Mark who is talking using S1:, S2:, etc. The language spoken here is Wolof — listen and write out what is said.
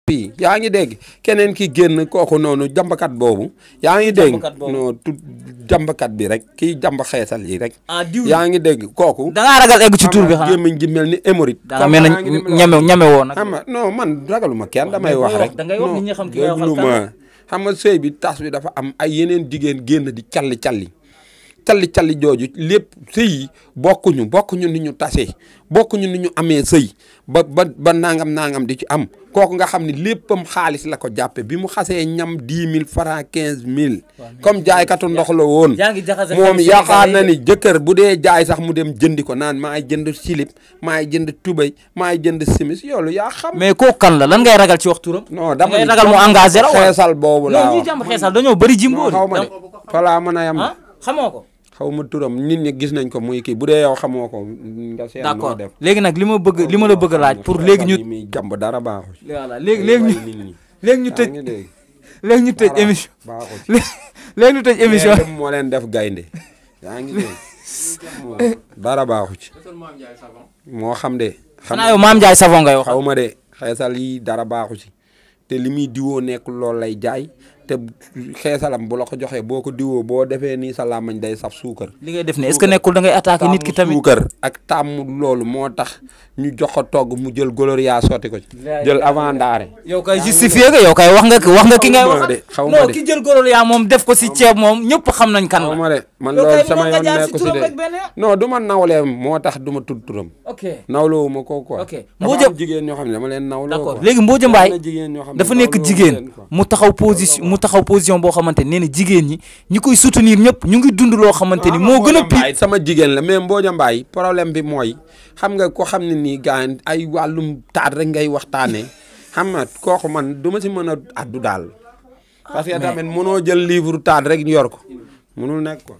S1: fii yaa ngi dégg keneen ki génn kooku noonu jàmbakat boobu yaa ngi dégg non tu jàmbakat bi rek kii jàmba xeesal yi rek yaa ngi dégg kooku
S2: da ngaa ragal egg ci tur bi xanaa
S1: gémmiñ gi mel ni hémorroïde
S2: da nga mel na ñame woo nag
S1: xam nga non man ragaluma kenn damay wax rek
S2: da ngay wax nit ñi xam ki ngay waxal
S1: ma xam nga sëy bi tas bi dafa am ay yeneen jigéen génn di calli jooju lépp sëy yi bokkuñu ni ñu tasee bokkuñu ni ñu amee sëy ba nangam di ci am kooku nga xam ne léppam xaalis la ko jàppe bi mu xasee ñam 10 000 francs 15 000 comme jaaykatu ndox la woon moom yaakaar na ni jëkkër bu dee jaay sax mu dem jëndi ko naan maay jënd silip maay jënd tubay maay jënd simis yoolu yaa xam
S2: mais kooku kan la lan ngay ragal ci wax turam
S1: non dama
S2: ngay ragal mu engagé la
S1: xeesal boobu laa
S2: ñi jàmm xeesal dañoo bëri jimboori
S1: xaw ma de falaa mën a yam
S2: xamoo ko
S1: xaw ma turam nit ñi gis nañ ko muy kii bu dee yow xamoo ko nga seet noo def
S2: léegi nag li ma la bëgg a laaj pour léegi ñu
S1: muy jàmb dara baaxul
S2: voilà léegi ñu tëj émission léegi ñu tëj émission
S1: moo leen def gaynde yaa ngi dégg dara baaxu ci moo xam de
S2: xanaa yow Mame Ndiaye Savon ngay wax
S1: xaw ma de xeesal yi dara baaxu ci te li muy diwoo nekk loolu lay jaay te xeesalam bu la ko joxee boo ko diwoo boo defee nii sa làmmañ day saf suukar.
S2: li ngay def ne est-ce que nekkul da ngay attaquer nit ki tamit
S1: suukar ak tàmm loolu moo tax ñu jox ko togg mu jël gloria sotti ko ci. jël avant ndaare.
S2: yow kay justifié nga yow kay wax nga ki ngay wax.
S1: xaw ma de
S2: non ki jël gloria moom def ko si ceeb moom ñëpp xam nañ kan la.
S1: xaw ma de man loolu sama yoon nekku si de non du ma nawlee moo tax du ma tudd turam.
S2: ok
S1: nawloo ma ko quoi.
S2: ok
S1: Mbodja jigéen ñoo xam ne dama leen nawloo.
S2: d'accord léegi Mbodja Mbaye dafa nekk jigéen mu taxaw position boo xamante ni nee na jigéen ñi koy soutenir ñëpp ñu ngi dund loo xamante ni moo gën a pire
S1: sama jigéen la mais Mbodja Mbaye problème bi mooy xam nga ko xam ne nii gars ay wàllum taat rek ngay waxtaanee xam nga kooku man du ma si mën a addu daal parce que tamit mënoo jël livre taat rek yor ko mënul nekk ko